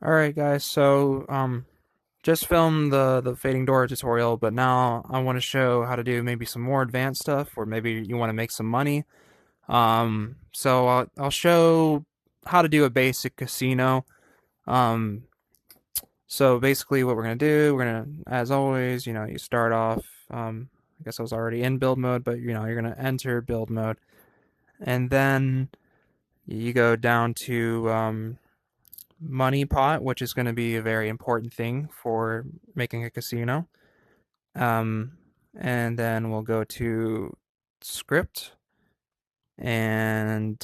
Alright guys, so just filmed the fading door tutorial, but now I want to show how to do maybe some more advanced stuff, or maybe you want to make some money. So I'll show how to do a basic casino. Um, so basically what we're gonna do, we're gonna, as always, you start off, I guess I was already in build mode, but you're gonna enter build mode, and then you go down to money pot, which is going to be a very important thing for making a casino. Um, and then we'll go to script and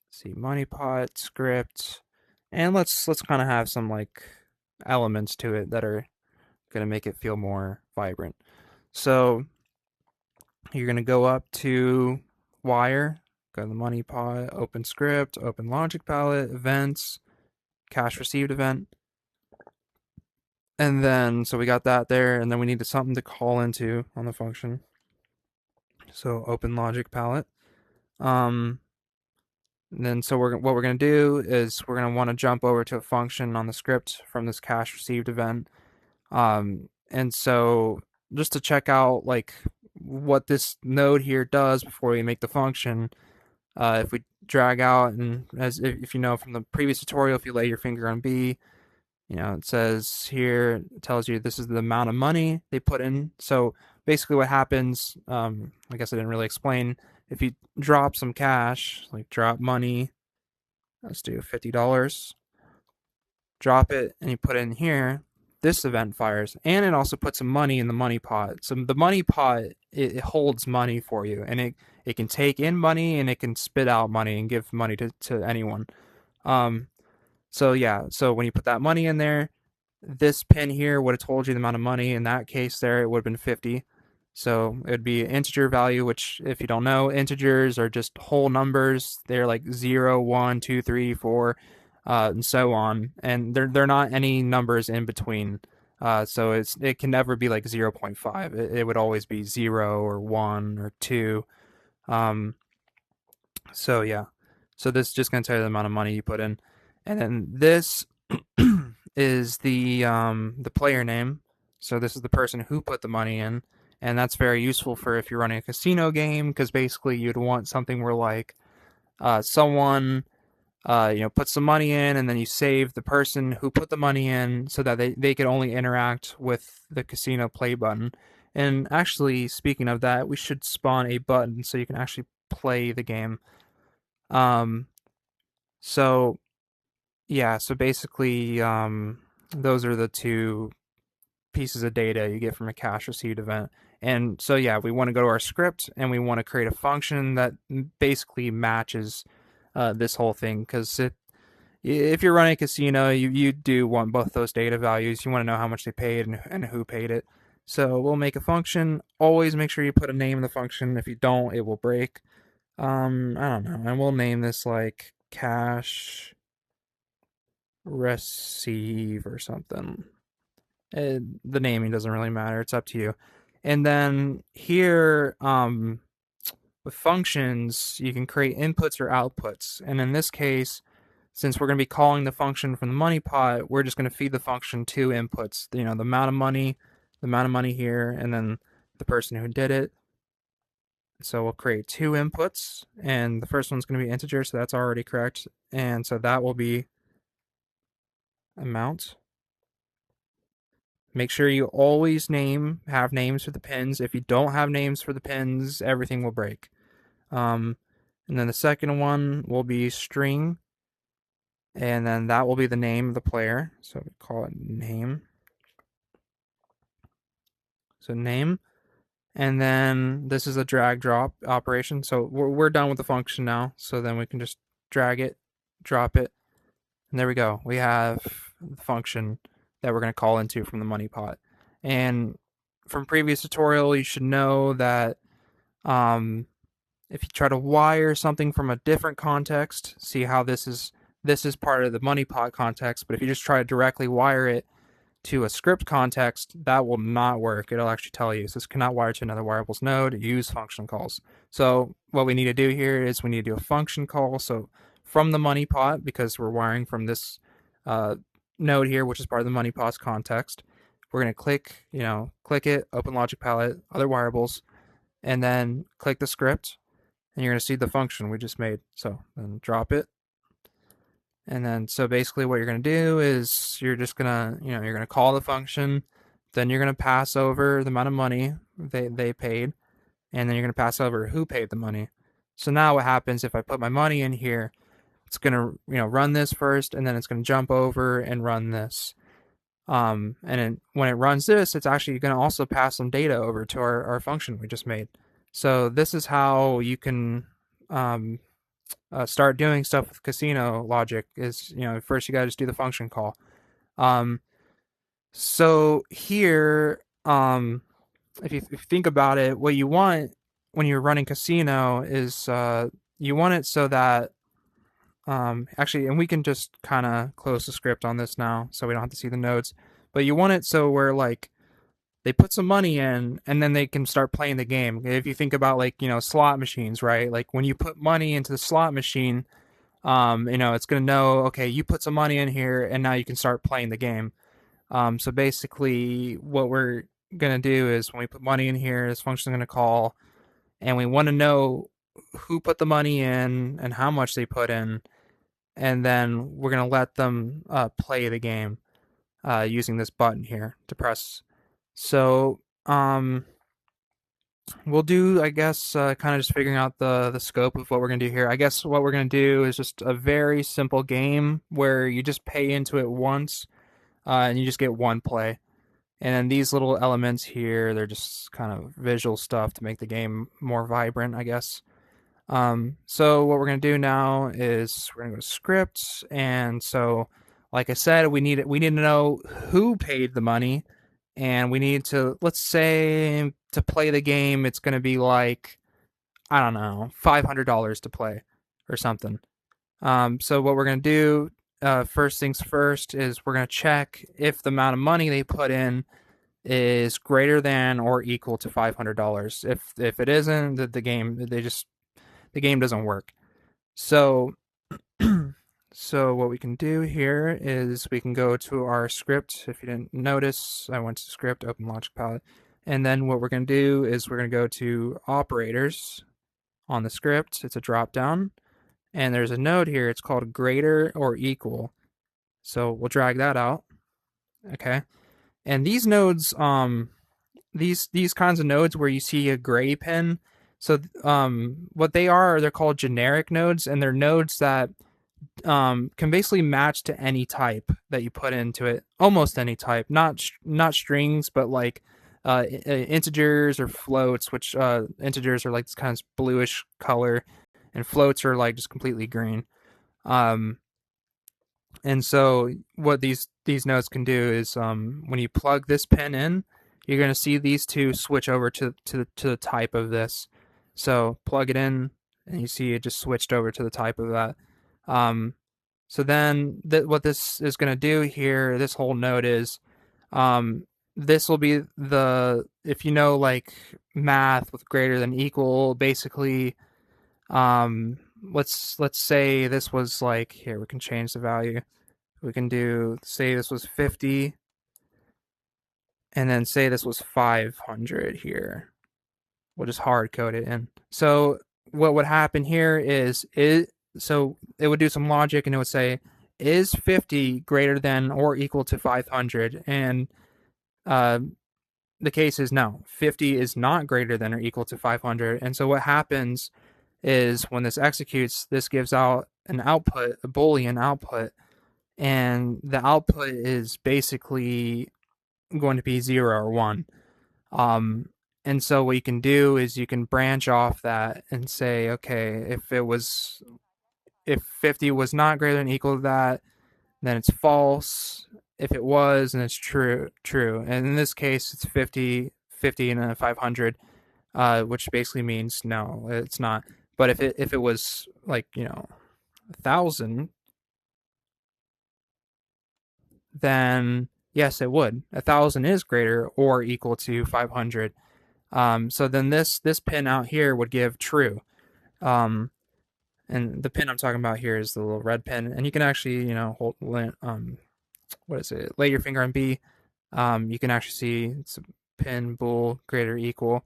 see money pot script, and let's kind of have some like elements to it that are going to make it feel more vibrant. So you're going to go up to wire, go to the money pot, open script, open logic palette, events, cash received event. And then, so we got that there, and then we needed something to call into on the function. So open logic palette. And then, so what we're going to do is we're going to want to jump over to a function on the script from this cache received event. And so just to check out like what this node here does before we make the function, if we drag out, and as if you know from the previous tutorial, if you lay your finger on B, it says here, it tells you this is the amount of money they put in. So basically what happens, I guess I didn't really explain, if you drop some cash, like drop money, let's do $50, drop it, and you put it in here, this event fires, and it also puts some money in the money pot. So the money pot, it holds money for you, and it can take in money, and it can spit out money and give money to anyone. So yeah, so when you put that money in there, this pin here would have told you the amount of money. In that case there, it would have been 50. So it would be an integer value, which if you don't know, integers are just whole numbers. They're like 0, 1, 2, 3, 4, and so on. And they're not any numbers in between. So it can never be like 0.5. It would always be 0 or 1 or 2. So yeah. So this is just going to tell you the amount of money you put in. And then this is the player name. So this is the person who put the money in, and that's very useful for if you're running a casino game, because basically you'd want something where like someone puts some money in, and then you save the person who put the money in so that they could only interact with the casino play button. And actually, speaking of that, we should spawn a button so you can actually play the game. So yeah, so basically, those are the two pieces of data you get from a cache received event. And so yeah, we want to go to our script and we want to create a function that basically matches this whole thing, because if you're running a casino, you do want both those data values. You want to know how much they paid and who paid it. So we'll make a function. Always make sure you put a name in the function. If you don't, it will break. I don't know, and we'll name this like cash receive or something. The naming doesn't really matter. It's up to you. And then here, with functions, you can create inputs or outputs. And in this case, since we're going to be calling the function from the money pot, we're just going to feed the function two inputs. The amount of money here, and then the person who did it. So we'll create two inputs, and the first one's going to be integer, so that's already correct. And so that will be amount. Make sure you always have names for the pins. If you don't have names for the pins, everything will break. And then the second one will be string, and then that will be the name of the player. So we call it name. So name. And then this is a drag drop operation. So we're done with the function now. So then we can just drag it, drop it, and there we go. We have the function that we're going to call into from the money pot. And from previous tutorial, you should know that if you try to wire something from a different context, see how this is part of the money pot context, but if you just try to directly wire it to a script context, that will not work. It'll actually tell you, so this cannot wire to another variables node, use function calls. So what we need to do here is we need to do a function call. So from the money pot, because we're wiring from this uh, node here, which is part of the money pos context. We're going to click it, open logic palette, other variables, and then click the script, and you're going to see the function we just made. So then drop it. And then, so basically what you're going to do is you're just going to, you're going to call the function, then you're going to pass over the amount of money they paid, and then you're going to pass over who paid the money. So now what happens if I put my money in here, it's going to, run this first, and then it's going to jump over and run this. And then when it runs this, it's actually going to also pass some data over to our function we just made. So this is how you can start doing stuff with casino logic. Is, first you got to just do the function call. So here, if you think about it, what you want when you're running casino is you want it so that actually, and we can just kind of close the script on this now so we don't have to see the nodes, but you want it so where like they put some money in and then they can start playing the game. If you think about like, slot machines, right? Like when you put money into the slot machine, it's going to know, okay, you put some money in here and now you can start playing the game. So basically what we're going to do is when we put money in here, this function is going to call, and we want to know who put the money in and how much they put in, and then we're going to let them play the game using this button here to press. So we'll do, I guess, kind of just figuring out the scope of what we're going to do here. I guess what we're going to do is just a very simple game where you just pay into it once and you just get one play. And then these little elements here, they're just kind of visual stuff to make the game more vibrant, I guess. So what we're going to do now is we're going to go to scripts. And so, like I said, we need to know who paid the money. And we need to, let's say, to play the game, it's going to be like, I don't know, $500 to play or something. So what we're going to do, first things first, is we're going to check if the amount of money they put in is greater than or equal to $500. If it isn't, the game doesn't work. So so what we can do here is we can go to our script. If you didn't notice, I went to script, open logic palette, and then what we're going to do is we're going to go to operators on the script. It's a drop down, and there's a node here. It's called greater or equal. So we'll drag that out. Okay, and these nodes, these kinds of nodes where you see a gray pin. So what they are, they're called generic nodes, and they're nodes that can basically match to any type that you put into it, almost any type, not strings, but like integers or floats, which integers are like this kind of bluish color, and floats are like just completely green. And so what these nodes can do is when you plug this pin in, you're going to see these two switch over to the type of this. So plug it in, and you see it just switched over to the type of that. So then what this is going to do here, this whole node is, this will be if you know like math with greater than equal, basically, let's say this was like, here we can change the value. We can say this was 50, and then say this was 500 here. We'll just hard code it in. So what would happen here is so it would do some logic, and it would say, is 50 greater than or equal to 500? And the case is no, 50 is not greater than or equal to 500. And so what happens is when this executes, this gives out an output, a Boolean output, and the output is basically going to be 0 or 1. And so what you can do is you can branch off that and say, okay, if 50 was not greater than or equal to that, then it's false. If it was, then it's true. And in this case, it's 50, and 500, which basically means no, it's not. But if it was like 1,000, then yes, it would. 1,000 is greater or equal to 500. So then this pin out here would give true. And the pin I'm talking about here is the little red pin, and you can actually, hold what is it? Lay your finger on B. You can actually see it's a pin bool greater equal.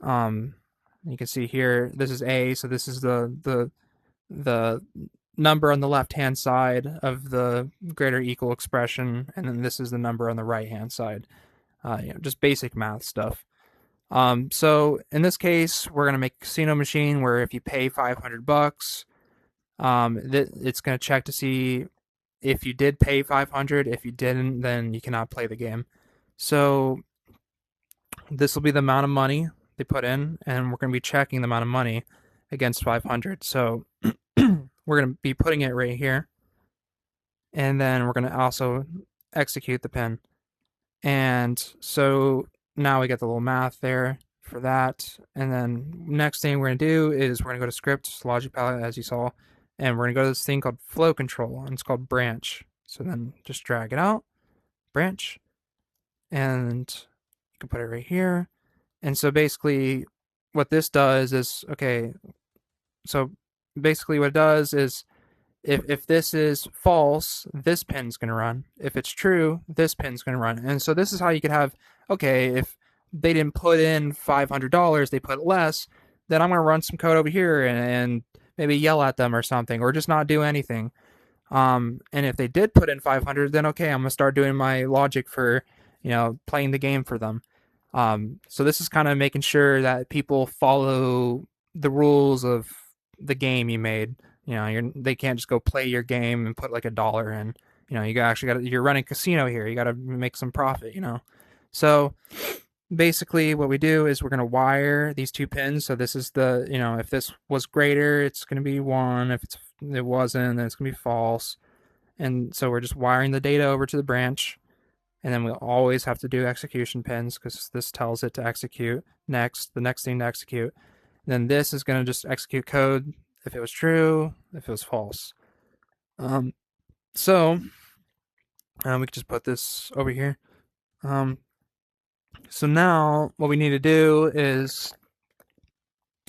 You can see here this is A, so this is the number on the left hand side of the greater equal expression, and then this is the number on the right hand side. Just basic math stuff. So in this case, we're gonna make a casino machine where if you pay $500, it's gonna check to see if you did pay 500. If you didn't, then you cannot play the game. So this will be the amount of money they put in, and we're gonna be checking the amount of money against 500. So we're gonna be putting it right here, and then we're gonna also execute the pin. And so now we get the little math there for that. And then next thing we're going to do is we're going to go to script, logic palette, as you saw, and we're going to go to this thing called flow control, and it's called branch. So then just drag it out, branch, and you can put it right here. And so basically what this does is, okay, so basically what it does is if this is false, this pin's going to run. If it's true, this pin's going to run. And so this is how you could have, okay, if they didn't put in $500, they put less, then I'm going to run some code over here and maybe yell at them or something, or just not do anything. And if they did put in 500, then okay, I'm going to start doing my logic for, playing the game for them. So this is kind of making sure that people follow the rules of the game you made. They can't just go play your game and put like $1 in. You're running a casino here. You got to make some profit. So basically, what we do is we're going to wire these two pins. So this is the, if this was greater, it's going to be 1. If it wasn't, then it's going to be false. And so we're just wiring the data over to the branch. And then we'll always have to do execution pins because this tells it to execute next, the next thing to execute. And then this is going to just execute code if it was true, if it was false. So we could just put this over here. So now what we need to do is,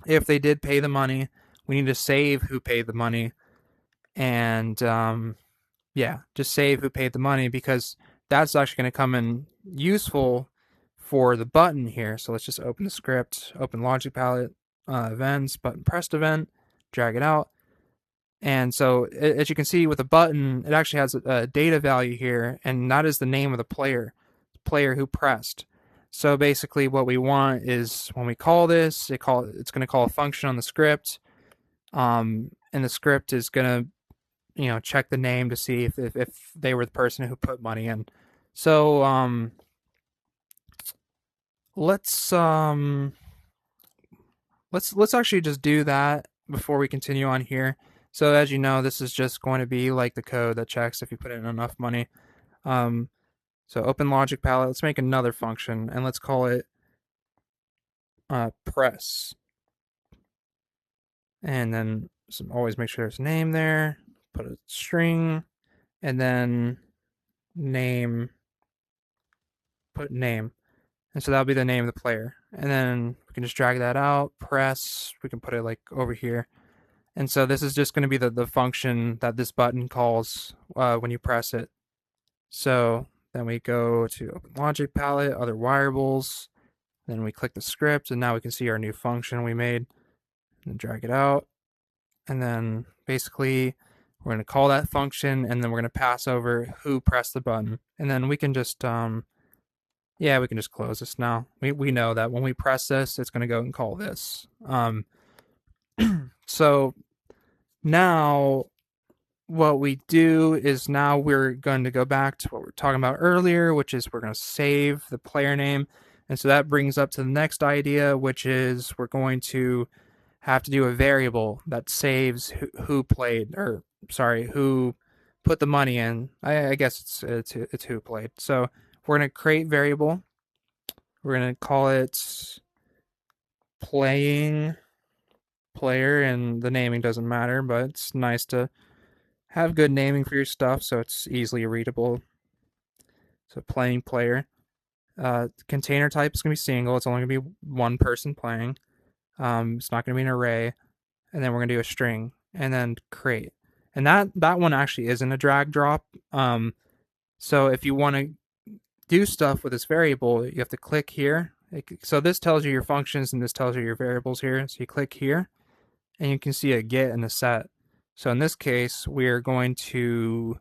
if they did pay the money, we need to save who paid the money. And just save who paid the money, because that's actually going to come in useful for the button here. So let's just open the script, open logic palette, events, button pressed event, drag it out. And so as you can see with the button, it actually has a data value here, and that is the name of the player who pressed. So basically what we want is when we call this, it's going to call a function on the script, and the script is going to check the name to see if they were the person who put money in. So let's actually just do that before we continue on here. So as you know, this is just going to be like the code that checks if you put in enough money. So open logic palette. Let's make another function, and let's call it press. And then always make sure there's a name there. Put a string, and then name. Put name. And so that'll be the name of the player. And then we can just drag that out, press. We can put it like over here. And so this is just going to be the function that this button calls when you press it. So then we go to open logic palette, other wireables. Then we click the script, and now we can see our new function we made. And drag it out. And then basically we're going to call that function, and then we're going to pass over who pressed the button. And then we can just we can just close this now. We know that when we press this, it's going to go and call this. So now what we do is now we're going to go back to what we were talking about earlier, which is we're going to save the player name. And so that brings up to the next idea, which is we're going to have to do a variable that saves who put the money in. I guess it's who played. So we're going to create variable. We're going to call it playing player, and the naming doesn't matter, but it's nice to have good naming for your stuff so it's easily readable. So playing player. Container type is going to be single. It's only going to be one person playing. It's not going to be an array. And then we're going to do a string. and then create. And that one actually isn't a drag drop. So if you want to do stuff with this variable, you have to click here. So this tells you your functions and this tells you your variables here. So you click here and you can see a get and a set. So in this case, we're going to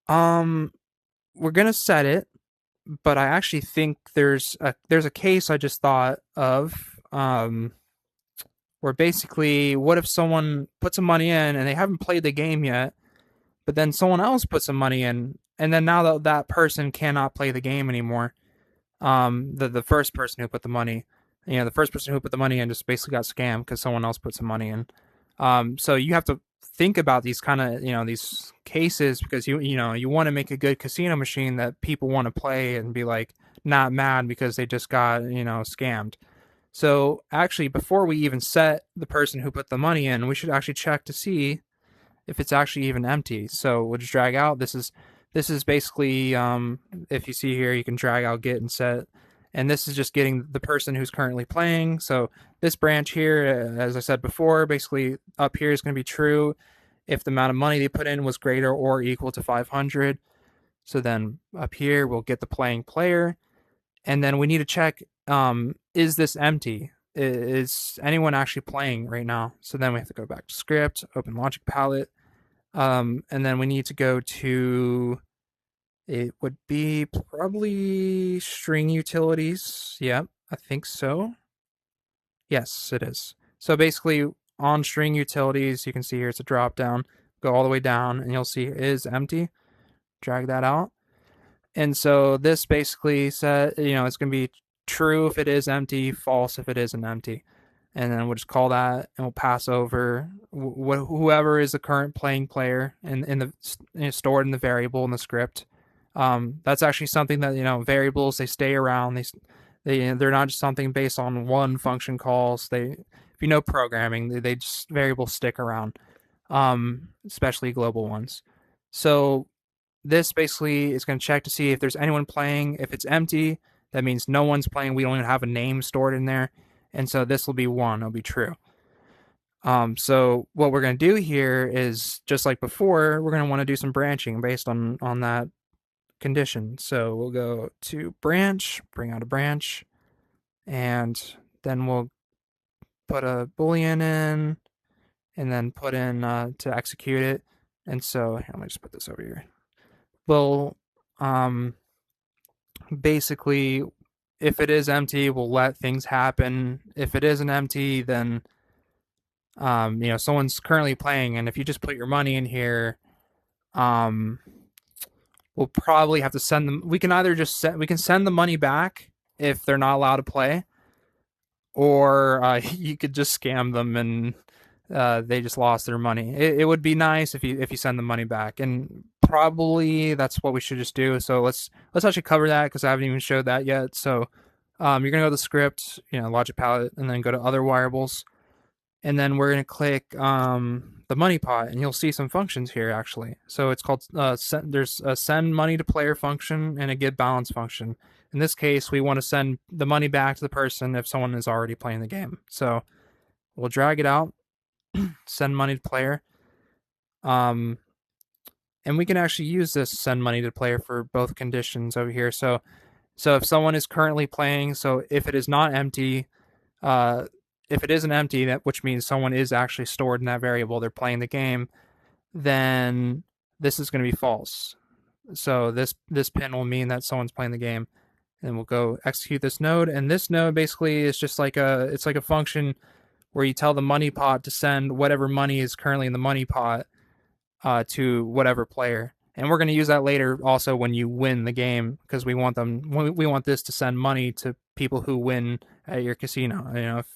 we're gonna set it, but I actually think there's a case I just thought of where basically, what if someone puts some money in and they haven't played the game yet, but then someone else puts some money in, and then now that person cannot play the game anymore. The first person who put the money, the first person who put the money in just basically got scammed because someone else put some money in. So you have to think about these kind of these cases because you want to make a good casino machine that people want to play and be like not mad because they just got scammed. So actually, before we even set the person who put the money in, we should actually check to see if it's actually even empty. So we'll just drag out. This is basically if you see here, you can drag out get and set, and this is just getting the person who's currently playing. So this branch here, as I said before, basically up here is going to be true if the amount of money they put in was greater or equal to 500. So then up here we'll get the playing player, and then we need to check is this empty? Is anyone actually playing right now? So then we have to go back to script, open logic palette, and then we need to go to, it would be probably string utilities. Yep, I think so. Yes, it is. So basically on string utilities, you can see here it's a drop down. Go all the way down and you'll see it is empty. Drag that out. And so this basically said, it's going to be true if it is empty, false if it isn't empty. And then we'll just call that and we'll pass over whoever is the current playing player in the stored in the variable in the script. That's actually something that, variables, they stay around. They're not just something based on one function calls. If you know programming, they just variables stick around, especially global ones. So this basically is going to check to see if there's anyone playing. If it's empty, that means no one's playing. We don't even have a name stored in there. And so this will be 1. It'll be true. So what we're going to do here is, just like before, we're going to want to do some branching based on that condition. So we'll go to branch, bring out a branch, and then we'll put a boolean in, and then put in to execute it. And so here, let me just put this over here. We'll basically, if it is empty, we'll let things happen. If it isn't empty, then someone's currently playing, and if you just put your money in here, we'll probably have to send them. We can either we can send the money back if they're not allowed to play, or you could just scam them and they just lost their money. It would be nice if you send the money back, and probably that's what we should just do. So let's actually cover that because I haven't even showed that yet. So you're gonna go to the script, logic palette, and then go to other variables, and then we're gonna click the money pot, and you'll see some functions here actually. So it's called there's a send money to player function and a get balance function. In this case, we want to send the money back to the person if someone is already playing the game. So we'll drag it out, send money to player. And we can actually use this send money to player for both conditions over here. So if someone is currently playing, so if it is not empty, if it isn't empty, which means someone is actually stored in that variable, they're playing the game, then this is going to be false. So this pin will mean that someone's playing the game. And we'll go execute this node, and this node basically is just like it's like a function where you tell the money pot to send whatever money is currently in the money pot to whatever player. And we're going to use that later also when you win the game, because we want this to send money to people who win at your casino. If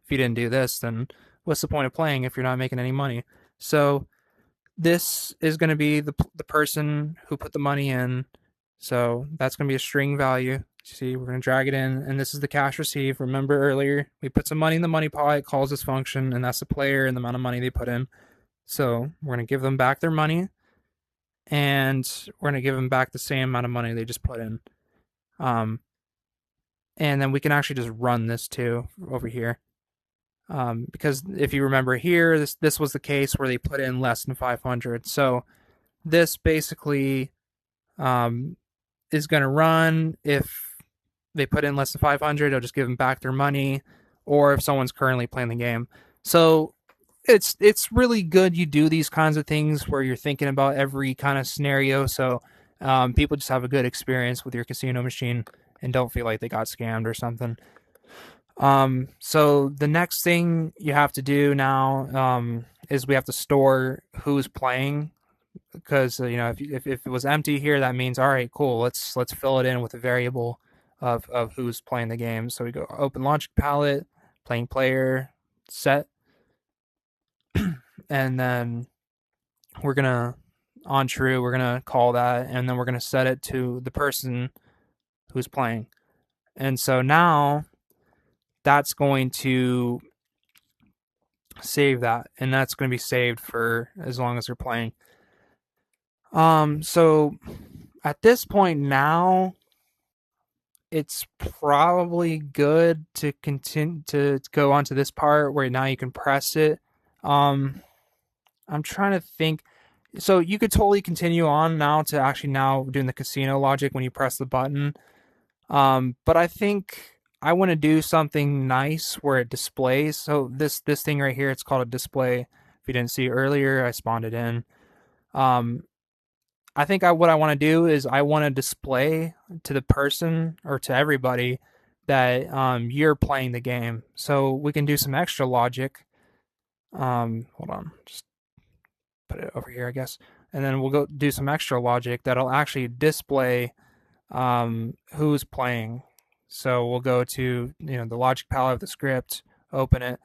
you didn't do this, then what's the point of playing if you're not making any money? So this is going to be the person who put the money in. So that's going to be a string value. See, we're going to drag it in, and this is the cash received. Remember earlier, we put some money in the money pot, it calls this function, and that's the player and the amount of money they put in. So we're going to give them back their money, and we're going to give them back the same amount of money they just put in. And then we can actually just run this too over here. Because if you remember here, this was the case where they put in less than 500. So this basically um, is going to run if they put in less than 500. It'll just give them back their money, or if someone's currently playing the game. So it's really good you do these kinds of things where you're thinking about every kind of scenario. So people just have a good experience with your casino machine and don't feel like they got scammed or something. So the next thing you have to do now is we have to store who's playing, because if it was empty here, that means all right, cool. Let's fill it in with a variable of who's playing the game. So we go open logic palette, playing player, set, and then we're gonna on true. We're gonna call that, and then we're gonna set it to the person who's playing. And so now that's going to save that, and that's going to be saved for as long as they're playing. So at this point now, it's probably good to continue to go on to this part where now you can press it. I'm trying to think. So you could totally continue on now to actually now doing the casino logic when you press the button. But I think I want to do something nice where it displays. So this thing right here, it's called a display. If you didn't see earlier, I spawned it in. I think what I want to do is I want to display to the person or to everybody that you're playing the game. So we can do some extra logic. Hold on, just put it over here, I guess, and then we'll go do some extra logic that'll actually display who's playing. So we'll go to the logic palette of the script, open it,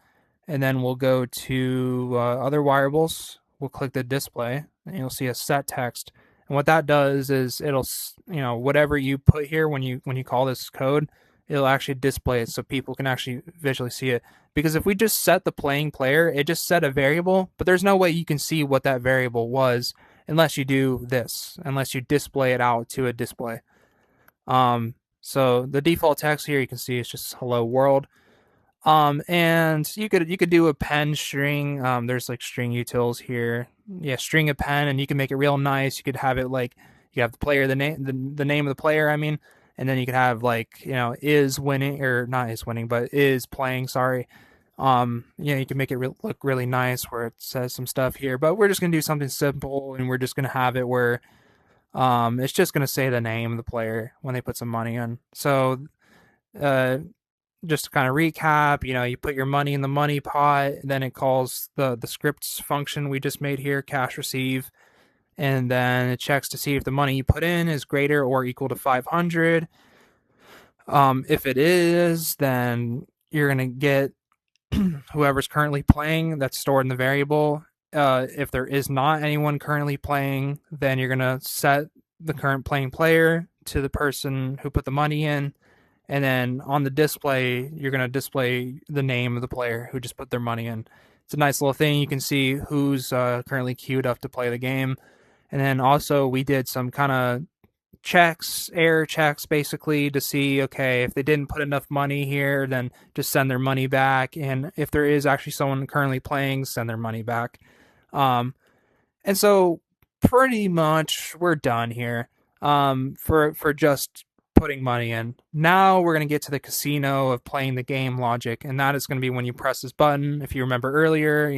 and then we'll go to other variables. We'll click the display, and you'll see a set text. And what that does is it'll whatever you put here when you call this code, it'll actually display it so people can actually visually see it. Because if we just set the playing player, it just set a variable, but there's no way you can see what that variable was unless you do this, unless you display it out to a display. So the default text here you can see is just hello world. And you could do a pen string. There's like string utils here. Yeah, string a pen, and you can make it real nice. You could have it like you have the player, the name of the player. I mean, and then you could have like is winning or not is winning, but is playing. Sorry. You can make it look really nice where it says some stuff here. But we're just gonna do something simple, and we're just gonna have it where it's just gonna say the name of the player when they put some money in. So just to kind of recap, you put your money in the money pot, then it calls the scripts function we just made here, cash receive, and then it checks to see if the money you put in is greater or equal to 500. If it is, then you're going to get whoever's currently playing that's stored in the variable. If there is not anyone currently playing, then you're going to set the current playing player to the person who put the money in. And then on the display, you're going to display the name of the player who just put their money in. It's a nice little thing. You can see who's currently queued up to play the game. And then also we did some kind of error checks, basically, to see, okay, if they didn't put enough money here, then just send their money back. And if there is actually someone currently playing, send their money back. And so pretty much we're done here for just putting money in. Now we're going to get to the casino of playing the game logic, and that is going to be when you press this button. If you remember earlier,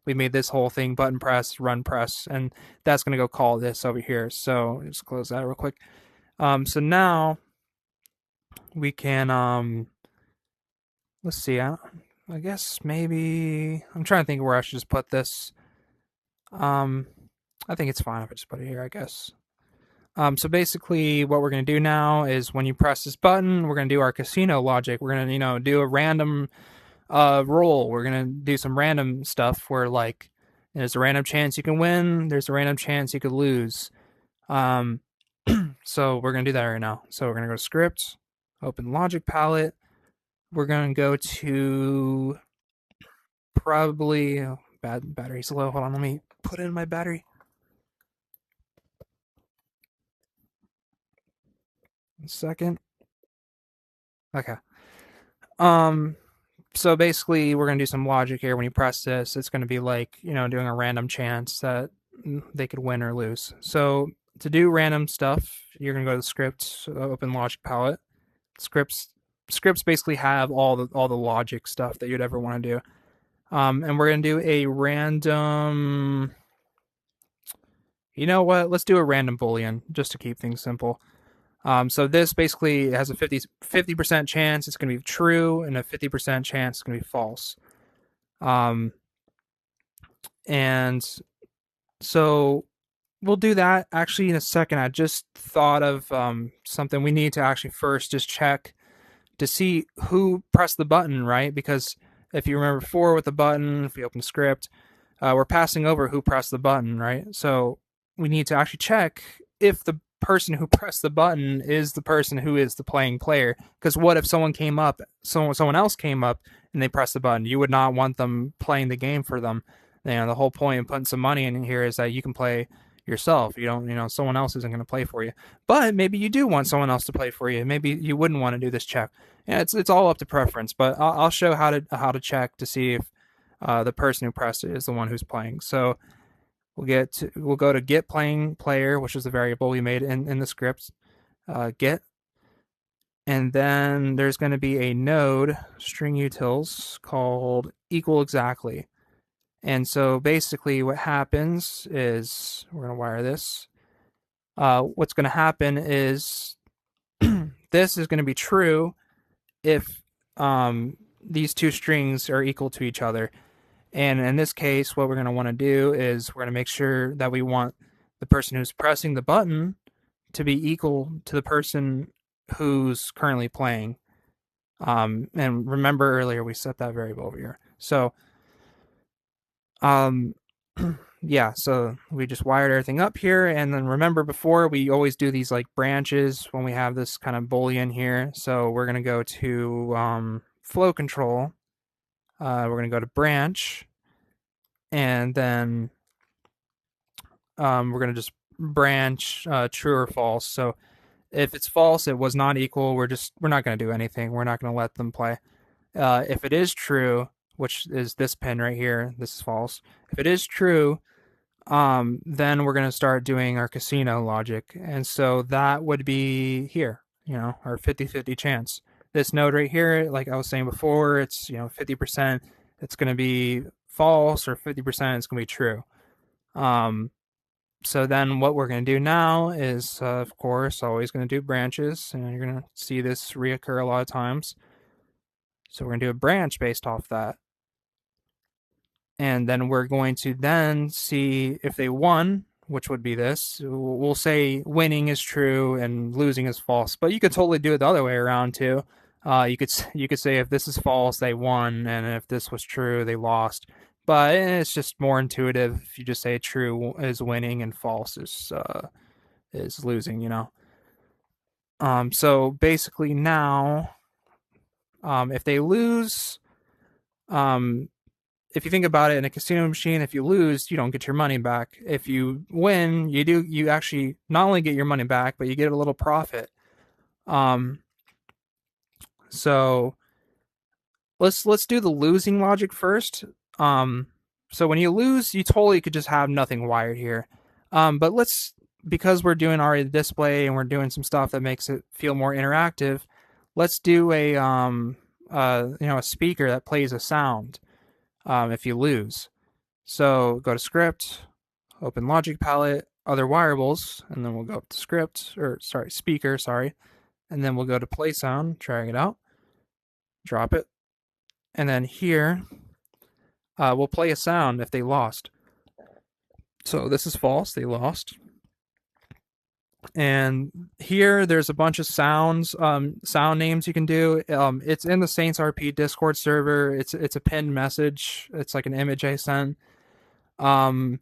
we made this whole thing button press, run press, and that's going to go call this over here. So let's close that real quick. So now we can, let's see, I guess maybe, I'm trying to think where I should just put this. I think it's fine if I just put it here, I guess. So basically what we're going to do now is when you press this button, we're going to do our casino logic. We're going to, do a random roll. We're going to do some random stuff where like there's a random chance you can win. There's a random chance you could lose. So we're going to do that right now. So we're going to go to script, open logic palette. We're going to go to probably, battery's low. Hold on, let me put in my battery. Second. Okay. So basically, we're going to do some logic here. When you press this, it's going to be like, doing a random chance that they could win or lose. So to do random stuff, you're going to go to the script, open logic palette. Scripts basically have all the logic stuff that you'd ever want to do. And we're going to do a random. You know what? Let's do a random boolean just to keep things simple. So this basically has a 50% chance it's going to be true and a 50% chance it's going to be false. And so we'll do that actually in a second. I just thought of something we need to actually first just check to see who pressed the button, right? Because if you remember before with the button, if we open the script, we're passing over who pressed the button, right? So we need to actually check if the person who pressed the button is the person who is the playing player. Because what if someone else came up and they pressed the button? You would not want them playing the game for them. The whole point of putting some money in here is that you can play yourself. You don't, someone else isn't going to play for you. But maybe you do want someone else to play for you. Maybe you wouldn't want to do this check. Yeah, it's all up to preference. But I'll show how to check to see if the person who pressed it is the one who's playing. So we'll go to get playing player, which is the variable we made in the script. Get, and then there's going to be a node string utils called equal exactly. And so basically what happens is, we're going to wire this. What's going to happen is this is going to be true if these two strings are equal to each other. And in this case, what we're going to want to do is we're going to make sure that we want the person who's pressing the button to be equal to the person who's currently playing. And remember earlier we set that variable over here. So yeah, so we just wired everything up here. And then remember before, we always do these like branches when we have this kind of boolean here. So we're going to go to flow control. We're going to go to branch, and then we're going to just branch true or false. So if it's false, it was not equal, we're not going to do anything. We're not going to let them play. If it is true, which is this pin right here, this is false. If it is true, then we're going to start doing our casino logic. And so that would be here, our 50-50 chance. This node right here, like I was saying before, it's 50%. It's going to be false, or 50% it's going to be true. So then what we're going to do now is, of course, always going to do branches, and you're going to see this reoccur a lot of times. So we're going to do a branch based off that. And then we're going to then see if they won, which would be this. We'll say winning is true and losing is false, but you could totally do it the other way around too. You could say if this is false, they won, and if this was true, they lost. But it's just more intuitive if you just say true is winning and false is losing. So basically now, if they lose, if you think about it, in a casino machine, if you lose, you don't get your money back. If you win, you actually not only get your money back, but you get a little profit. So let's do the losing logic first. So when you lose, you totally could just have nothing wired here. But because we're doing already the display and we're doing some stuff that makes it feel more interactive, let's do a speaker that plays a sound if you lose. So go to script, open logic palette, other wireables, and then we'll go up to speaker, and then we'll go to play sound, drag it out, drop it, and then here we'll play a sound if they lost. So this is false, they lost. And here there's a bunch of sound names you can do. It's in the Saints RP Discord server. It's a pinned message. It's like an image I sent. I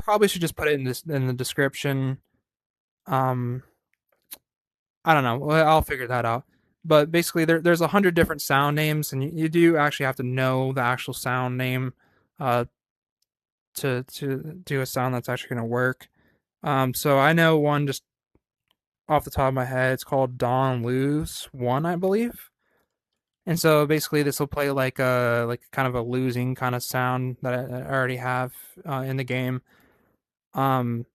probably should just put it in the description. I don't know. I'll figure that out. But basically, there's 100 different sound names, and you do actually have to know the actual sound name to do a sound that's actually going to work. So I know one just off the top of my head. It's called Don Lose 1, I believe. And so basically, this will play like a kind of a losing kind of sound that I already have in the game. Um,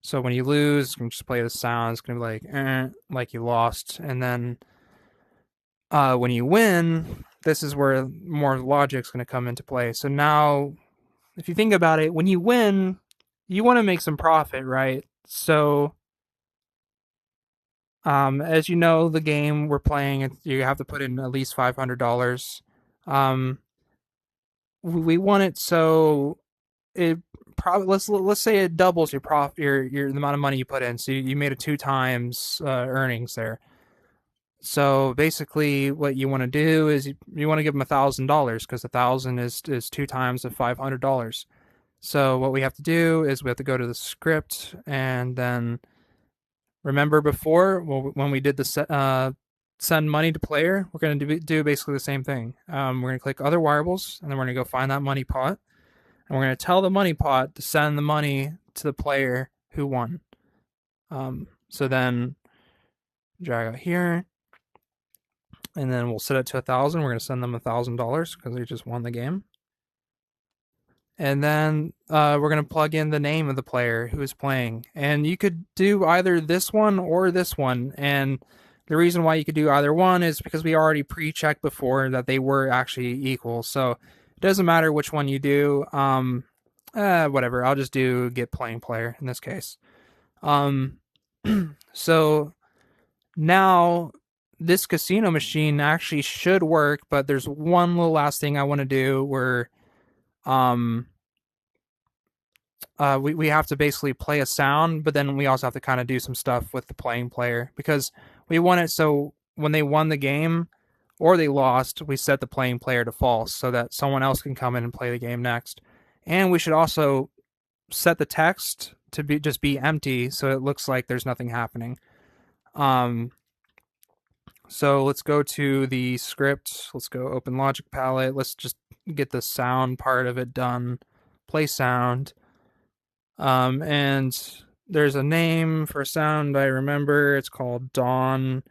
so when you lose, it's gonna just play the sound. It's gonna be like you lost. And then when you win, this is where more logic's gonna come into play. So now, if you think about it, when you win, you want to make some profit, right? So as you know, the game we're playing, you have to put in at least $500. Um, we want it so it probably let's say it doubles your profit, your the amount of money you put in. So you made it two times earnings there. So basically, what you want to do is you want to give them $1,000 because 1,000 is two times of $500. So what we have to do is we have to go to the script and then remember before when we did the send money to player, we're going to do basically the same thing. We're going to click other variables and then we're going to go find that money pot and we're going to tell the money pot to send the money to the player who won. So then drag out here and then we'll set it to 1,000. We're going to send them $1,000 because they just won the game. And then we're going to plug in the name of the player who is playing. And you could do either this one or this one. And the reason why you could do either one is because we already pre-checked before that they were actually equal. So it doesn't matter which one you do. Whatever. I'll just do get playing player in this case. So now this casino machine actually should work, but there's one little last thing I want to do where we have to basically play a sound, but then we also have to kind of do some stuff with the playing player because we want it so when they won the game or they lost, we set the playing player to false so that someone else can come in and play the game next. And we should also set the text to just be empty so it looks like there's nothing happening. So let's go to the script. Let's go open logic palette. Let's just get the sound part of it done. Play sound. And there's a name for a sound I remember. It's called Dawn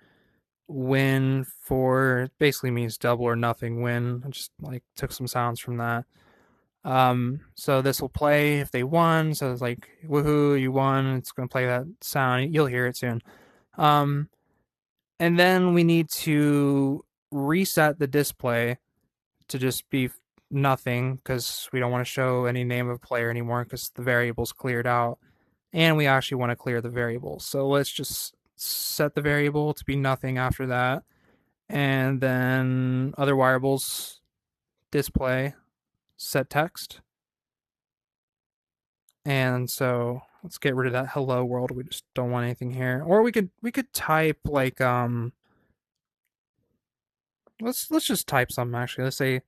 Win for it basically means double or nothing win. I just took some sounds from that. So this will play if they won. So it's like woohoo, you won. It's gonna play that sound. You'll hear it soon. And then we need to reset the display to just be nothing because we don't want to show any name of player anymore because the variable's cleared out and we actually want to clear the variable. So let's just set the variable to be nothing after that. And then other variables, display, set text. And so let's get rid of that hello world. We just don't want anything here. Or we could type like let's just type something actually. Let's say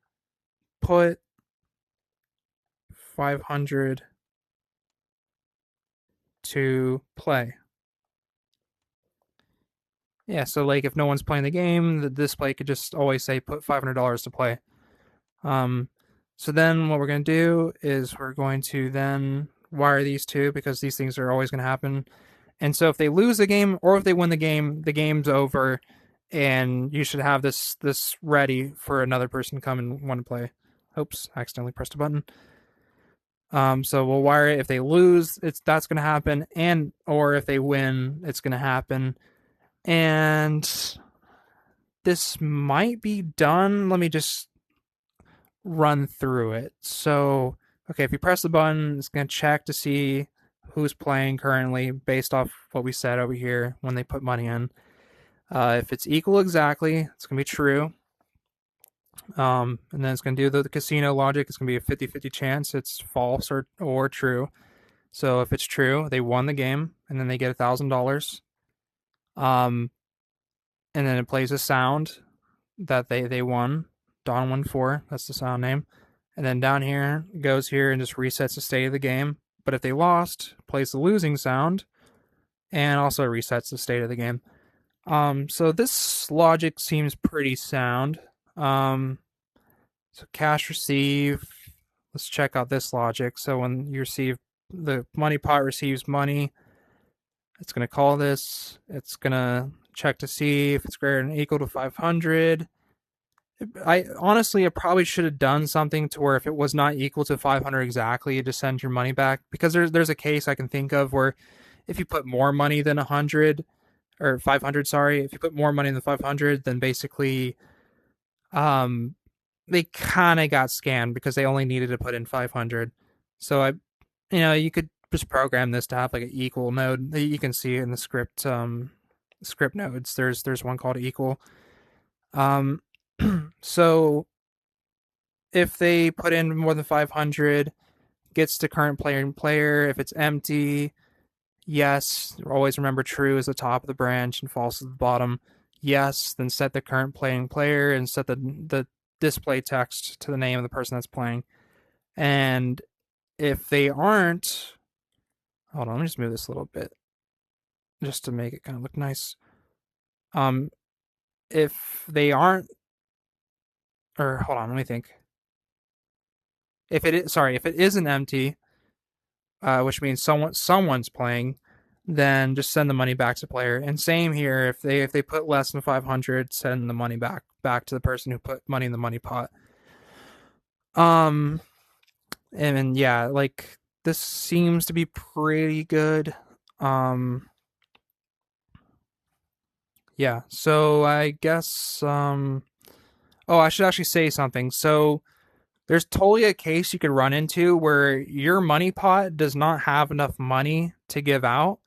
put 500 to play. Yeah, so like if no one's playing the game, the display could just always say put $500 to play. So then what we're going to do is we're going to then wire these two because these things are always going to happen. And so if they lose the game or if they win the game's over, and you should have this ready for another person to come and want to play. Oops, I accidentally pressed a button. So we'll wire it. If they lose, that's going to happen, and or if they win, it's going to happen. And this might be done. Let me just run through it. So, okay, if you press the button, it's going to check to see who's playing currently based off what we said over here when they put money in. If it's equal exactly, it's going to be true. And then it's going to do the casino logic. It's going to be a 50-50 chance it's false or true. So if it's true, they won the game, and then they get $1,000. And then it plays a sound that they won. Dawn won 4. That's the sound name. And then down here, it goes here and just resets the state of the game. But if they lost, plays the losing sound, and also resets the state of the game. So this logic seems pretty sound. So cash receive. Let's check out this logic. So when you receive, the money pot receives money, it's going to call this. It's going to check to see if it's greater than or equal to 500. I honestly, I probably should have done something to where if it was not equal to 500 exactly, you just send your money back. Because there's a case I can think of where if you put more money than 100 or 500, sorry, if you put more money than 500, then basically, um, they kind of got scammed because they only needed to put in 500. So you could just program this to have like an equal node. You can see it in the script nodes. There's one called equal. Um, so if they put in more than 500, gets to current player. If it's empty, yes. Always remember true is the top of the branch and false is the bottom. Yes. Then set the current playing player and set the display text to the name of the person that's playing. And if they aren't, hold on, let me just move this a little bit just to make it kind of look nice. If they aren't, or hold on, let me think. If it isn't empty, which means someone's playing, then just send the money back to player. And same here, if they put less than 500, send the money back to the person who put money in the money pot. And yeah, like this seems to be pretty good. Yeah, so I guess oh, I should actually say something. So there's totally a case you could run into where your money pot does not have enough money to give out.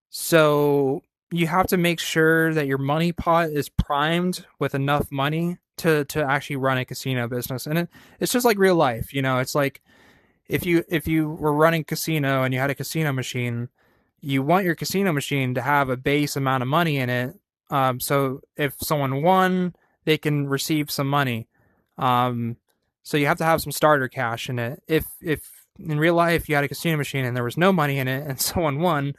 So you have to make sure that your money pot is primed with enough money to actually run a casino business. And it's just like real life, it's like if you were running casino and you had a casino machine, you want your casino machine to have a base amount of money in it. So if someone won, they can receive some money. So you have to have some starter cash in it. If in real life you had a casino machine and there was no money in it and someone won,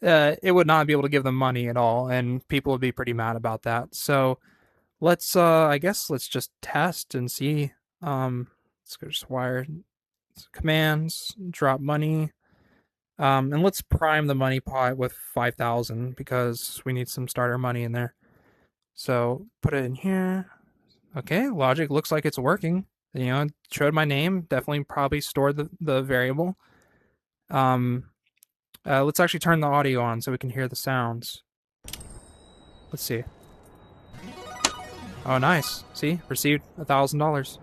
it would not be able to give them money at all, and people would be pretty mad about that. So I guess let's just test and see. Let's go just wire commands, drop money. And let's prime the money pot with 5,000 because we need some starter money in there. So put it in here. Okay, logic looks like it's working. It showed my name. Definitely probably stored the variable. Let's actually turn the audio on so we can hear the sounds. Let's see. Oh, nice. See? Received $1,000.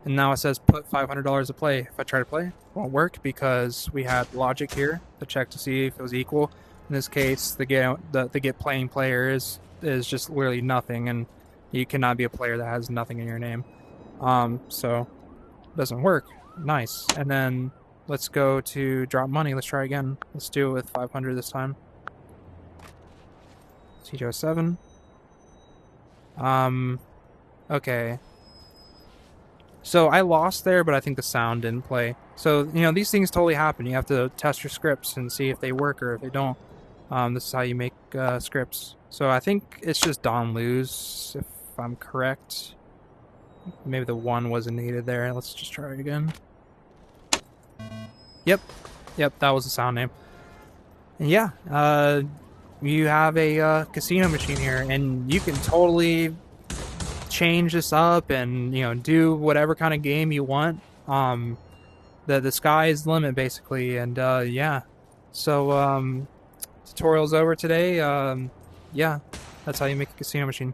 And now it says put $500 to play. If I try to play, it won't work because we had logic here to check to see if it was equal. In this case, the get playing player is just literally nothing, and you cannot be a player that has nothing in your name. So it doesn't work. Nice. And then let's go to drop money. Let's try again. Let's do it with 500 this time. CJ07. Okay. So I lost there, but I think the sound didn't play. So, these things totally happen. You have to test your scripts and see if they work or if they don't. This is how you make scripts. So I think it's just Don lose, if I'm correct. Maybe the 1 wasn't needed there. Let's just try it again. Yep, that was the sound name. And yeah, you have a casino machine here, and you can totally change this up and do whatever kind of game you want. The sky is the limit basically, and yeah. So tutorial's over today. Yeah, that's how you make a casino machine.